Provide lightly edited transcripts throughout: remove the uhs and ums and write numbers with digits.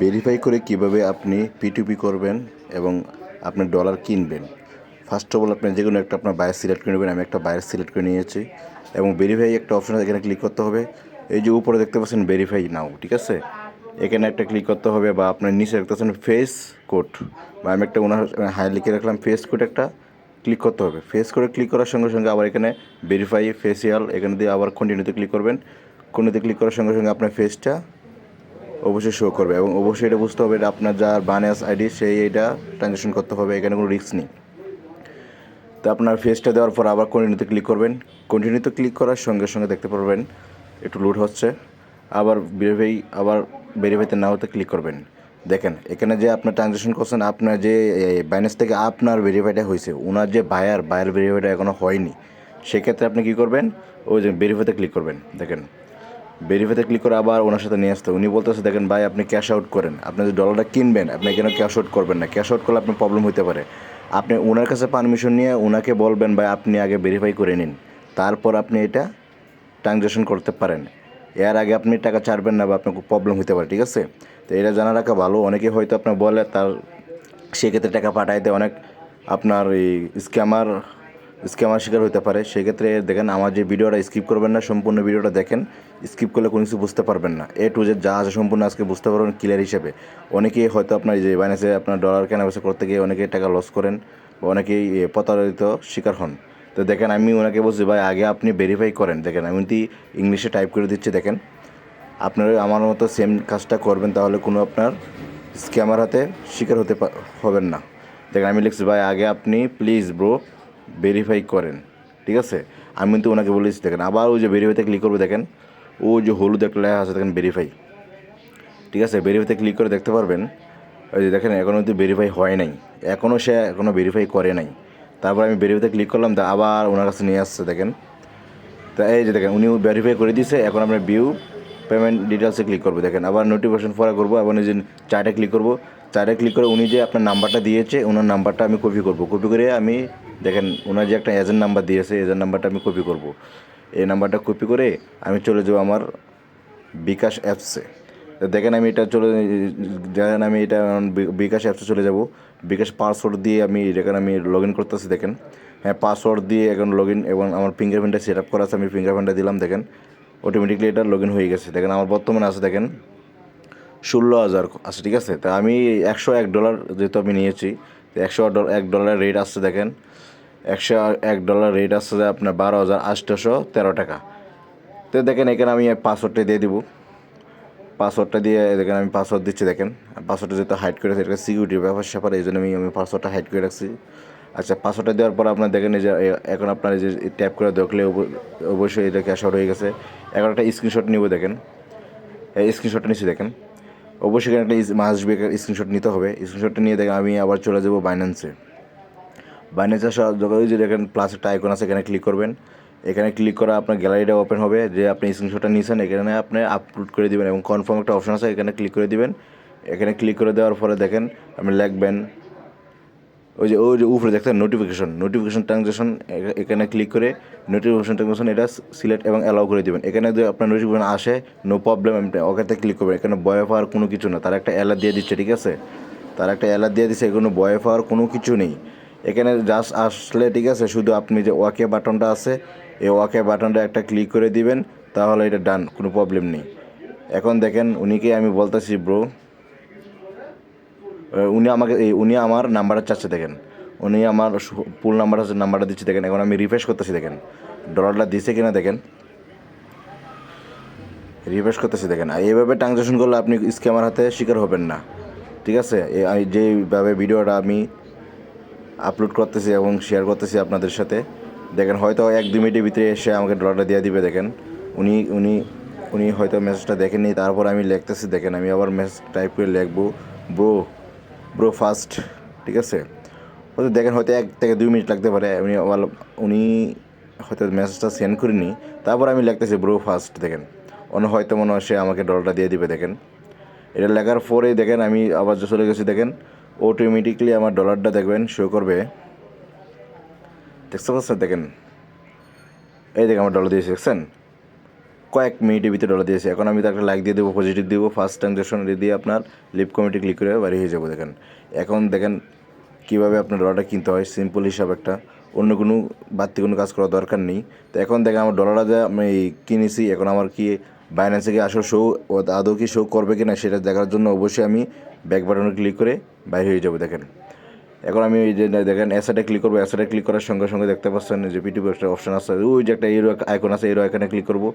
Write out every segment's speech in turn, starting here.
Verify করে কিভাবে আপনি P2P করবেন এবং আপনার ডলার কিনবেন। ফার্স্ট অফ অল আপনি যে কোনো একটা আপনার বায়ার সিলেক্ট করে নেবেন। আমি একটা বায়ার সিলেক্ট করে নিয়েছি এবং ভেরিফাই একটা অপশন আছে, এখানে ক্লিক করতে হবে। এই যে উপরে দেখতে পাচ্ছেন ভেরিফাই নাও, ঠিক আছে, এখানে একটা ক্লিক করতে হবে। বা আপনার নিচে দেখতে পাচ্ছেন ফেস কোড, বা আমি একটা ওনার হাই লিখে রাখলাম ফেস কোড, একটা ক্লিক করতে হবে। ফেস কোডে ক্লিক করার সঙ্গে সঙ্গে আবার এখানে ভেরিফাই ফেসিয়াল, এখানে দিয়ে আবার কন্টিনিউতে ক্লিক করবেন। কন্টিনিউতে ক্লিক করার সঙ্গে সঙ্গে আপনার ফেসটা অবশ্যই শো করবে এবং অবশ্যই এটা বুঝতে হবে এটা আপনার যার বায়ার্স আইডি সেই এটা ট্রানজ্যাকশন করতে হবে, এখানে কোনো রিস্ক নেই। তো আপনার ফেসটা দেওয়ার পর আবার কন্টিনিউতে ক্লিক করবেন। কন্টিনিউতে ক্লিক করার সঙ্গে সঙ্গে দেখতে পারবেন একটু লোড হচ্ছে। আবার ভেরিফাইতে না হতে ক্লিক করবেন। দেখেন এখানে যে আপনার ট্রানজ্যাকশন করছেন, আপনার যে বাইন্যান্স থেকে আপনার ভেরিফাইটা হয়েছে, ওনার যে বায়ার ভেরিফাইটা এখনও হয়নি। সেক্ষেত্রে আপনি কী করবেন, ওই যে ভেরিফাইতে ক্লিক করবেন। দেখেন ভেরিফাইতে ক্লিক করে আবার ওনার সাথে নিয়ে আসতে, উনি বলতেছে দেখেন ভাই আপনি ক্যাশ আউট করেন, আপনি যে ডলারটা কিনবেন আপনি কেন ক্যাশ আউট করবেন না, ক্যাশ আউট করলে আপনার প্রবলেম হতে পারে। আপনি ওনার কাছে পারমিশন নিয়ে ওনাকে বলবেন ভাই আপনি আগে ভেরিফাই করে নিন, তারপর আপনি এটা ট্রানজ্যাকশন করতে পারেন। এর আগে আপনি টাকা ছাড়বেন না বা আপনার খুব প্রবলেম হতে পারে, ঠিক আছে। তো এটা জানা রাখা ভালো। অনেকে হয়তো আপনার বলে তার সেক্ষেত্রে টাকা পাঠাইতে অনেক আপনার এই স্ক্যামার শিকার হতে পারে। সেক্ষেত্রে দেখেন আমার যে ভিডিওটা স্কিপ করবেন না, সম্পূর্ণ ভিডিওটা দেখেন। স্কিপ করলে কোনো কিছু বুঝতে পারবেন না। এ টু জেড যা আছে সম্পূর্ণ আজকে বুঝতে পারবেন ক্লিয়ার হিসেবে। অনেকেই হয়তো আপনার যে বাইন্যান্সে আপনার ডলার কেনাবেচা করতে গিয়ে অনেকেই টাকা লস করেন বা অনেকেই প্রতারিত শিকার হন। তো দেখেন আমি ওনাকে বলছি ভাই আগে আপনি ভেরিফাই করেন। দেখেন আমি ইংলিশে টাইপ করে দিচ্ছি। দেখেন আপনারা আমার মতো সেম কাজটা করবেন, তাহলে কোনো আপনার স্ক্যামার হাতে শিকার হবেন না। দেখেন আমি লিখছি ভাই আগে আপনি প্লিজ ব্রো ভেরিফাই করেন, ঠিক আছে। আমি কিন্তু ওনাকে বলেছি। দেখেন আবার ওই যে ভেরিফাইতে ক্লিক করবো, দেখেন ওই যে হলুদ একটা লেখা আছে, দেখেন ভেরিফাই, ঠিক আছে। ভেরিফাইতে ক্লিক করে দেখতে পারবেন ওই যে দেখেন এখনও কিন্তু ভেরিফাই হয় নাই, এখনও ভেরিফাই করে নাই। তারপর আমি ভেরিফাইতে ক্লিক করলাম, তা আবার ওনার কাছে নিয়ে আসছে। দেখেন তা এই যে দেখেন উনি ভেরিফাই করে দিয়েছে। এখন আমরা ভিউ পেমেন্ট ডিটেলসে ক্লিক করবো। দেখেন আবার নোটিফিকেশন ফলো করবো, আবার এই যে চার্টে ক্লিক করবো। চার্টে ক্লিক করে উনি যে আপনার নাম্বারটা দিয়েছে ওনার নাম্বারটা আমি কপি করবো। কপি করে আমি দেখেন ওনার যে একটা এজেন্ট নাম্বার দিয়েছে এজেন্ট নাম্বারটা আমি কপি করবো। এই নাম্বারটা কপি করে আমি চলে যাবো আমার বিকাশ অ্যাপসে। দেখেন আমি এটা বিকাশ অ্যাপসে চলে যাব। বিকাশ পাসওয়ার্ড দিয়ে আমি লগ ইন করতেছি। দেখেন হ্যাঁ পাসওয়ার্ড দিয়ে এখন লগ ইন এবং আমার ফিঙ্গারপ্রিন্টটা সেট আপ করা আছে, আমি ফিঙ্গারপ্রিন্টটা দিলাম। দেখেন অটোমেটিকলি এটা লগ ইন হয়ে গেছে। দেখেন আমার বর্তমানে আছে দেখেন 16,000 আছে, ঠিক আছে। তা আমি $101 যেহেতু আমি নিয়েছি, $101 রেট আসছে। দেখেন $101 রেট আসছে যে আপনার 12,813 টাকা। তো দেখেন এখানে আমি পাসওয়ার্ডটা দিয়ে দিব। পাসওয়ার্ডটা দিয়ে দেখেন আমি পাসওয়ার্ড দিচ্ছি। দেখেন পাসওয়ার্ডটা যেহেতু হাইড করে এটা সিকিউরিটির ব্যাপার এই জন্য আমি পাসওয়ার্ডটা হাইড করে রাখছি। আচ্ছা পাসওয়ার্ডটা দেওয়ার পর আপনার দেখেন এই যে এখন আপনার এই যে ট্যাপ করে দেখলে অবশ্যই এটা ক্যাশ আউট হয়ে গেছে। এখন একটা স্ক্রিনশট নিব। দেখেন এই স্ক্রিনশটটা নিচ্ছি। দেখেন অবশ্যই এখানে একটা মাস্ট বি স্ক্রিনশট নিতে হবে। স্ক্রিনশটটা নিয়ে দেখেন আমি আবার চলে যাবো বাইন্যান্সে। বাইন্যান্সে আসার যখন যে দেখেন প্লাস একটা আইকন আছে, এখানে ক্লিক করবেন। এখানে ক্লিক করা আপনার গ্যালারিটা ওপেন হবে, যে আপনি স্ক্রিনশটটা নিয়েছেন এখানে আপনি আপলোড করে দেবেন এবং কনফার্ম একটা অপশন আছে, এখানে ক্লিক করে দিবেন। এখানে ক্লিক করে দেওয়ার পরে দেখেন আপনি লিখবেন ওই যে উপরে দেখতেন নোটিফিকেশন ট্রানজ্যাকশন, এখানে ক্লিক করে নোটিফিকেশন ট্রানজ্যাকশন এটা সিলেক্ট এবং অ্যালাউ করে দেবেন। এখানে যদি আপনার নোটিফিকেশন আসে নো প্রবলেম, ওখানে ক্লিক করবেন। এখানে ভয় পাওয়ার কোনো কিছু না, তারা একটা অ্যালার্ট দিয়ে দিচ্ছে, ঠিক আছে। তারা একটা অ্যালার্ট দিয়ে দিচ্ছে, এখানে ভয় পাওয়ার কোনো কিছু নেই। এখানে জাস্ট আসলে ঠিক আছে, শুধু আপনি যে ওকে বাটনটা আছে এই ওকে বাটনটা একটা ক্লিক করে দিবেন, তাহলে এটা ডান, কোনো প্রবলেম নেই। এখন দেখেন উনিকে আমি বলতেছি ব্রো, উনি আমার নাম্বারটা চাচ্ছে। দেখেন উনি আমার ফুল নাম্বারটা দিচ্ছে। দেখেন এখন আমি রিফ্রেশ করতেছি। দেখেন ডলারটা দিছে কিনা দেখেন, রিফ্রেশ করতেছি। দেখেন এইভাবে ট্রানজ্যাকশন করলে আপনি স্ক্যামার হাতে শিকার হবেন না, ঠিক আছে। আমি যেইভাবে ভিডিওটা আমি আপলোড করতেছি এবং শেয়ার করতেছি আপনাদের সাথে, দেখেন হয়তো 1-2 মিনিটের ভিতরে এসে আমাকে ডলারটা দিয়ে দিবে। দেখেন উনি উনি উনি হয়তো মেসেজটা দেখেননি, তারপর আমি লিখতেছি। দেখেন আমি আবার মেসেজ টাইপ করে লিখবো ব্রো ব্রো ফাস্ট, ঠিক আছে। হয়তো দেখেন হয়তো 1 থেকে 2 মিনিট লাগতে পারে। উনি হয়তো মেসেজটা সেন্ড করিনি, তারপর আমি লিখতেছি ব্রো ফাস্ট। দেখেন হয়তো মনে হয় সে আমাকে ডলারটা দিয়ে দিবে। দেখেন এটা লেখার পরেই দেখেন আমি আবার চলে গেছি। দেখেন অটোমেটিকলি আমার ডলারটা দেখবেন শো করবে, দেখতে পাচ্ছেন। দেখেন এই দেখেন আমার ডলার দিয়েছে, দেখছেন কয়েক মিনিটের ভিতরে ডলার দিয়েছে। এখন আমি তাকে লাইক দিয়ে দেবো, পজিটিভ দেবো, ফার্স্ট ট্রানজ্যাকশন দিয়ে আপনার লিভ কমিটি ক্লিক করে বাড়ি হয়ে যাবো। দেখেন এখন দেখেন কীভাবে আপনার ডলারটা কিনতে হয়, সিম্পল হিসাব একটা, অন্য কোনো বাড়তি কোনো কাজ করার দরকার নেই। তো এখন দেখেন আমার ডলারটা যা আমি কিনেছি, এখন আমার কি বাইন্যান্সে কি আসলে শো আদৌ কি শো করবে কি না সেটা দেখার জন্য অবশ্যই আমি ব্যাক বাটনে ক্লিক করে বাইরে হয়ে যাবো। দেখেন এখন আমি এই যে দেখেন অ্যাসেটে ক্লিক করবো, অ্যাসেটে ক্লিক করার সঙ্গে সঙ্গে দেখতে পাচ্ছেন যে পিটিপি একটা অপশন আছে, ওই যে একটা এরো আইকন আছে, এরো আইকনে ক্লিক করবো।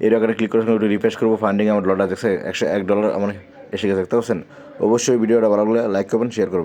এরো আইকনে ক্লিক করার সঙ্গে একটু রিফ্রেশ করবো, ফান্ডিং আমার ডলারটা দেখছে $101 আমার এসে গেছে, দেখতে পাচ্ছেন। অবশ্যই ভিডিওটা ভালো লাগলে লাইক করবেন, শেয়ার করবেন।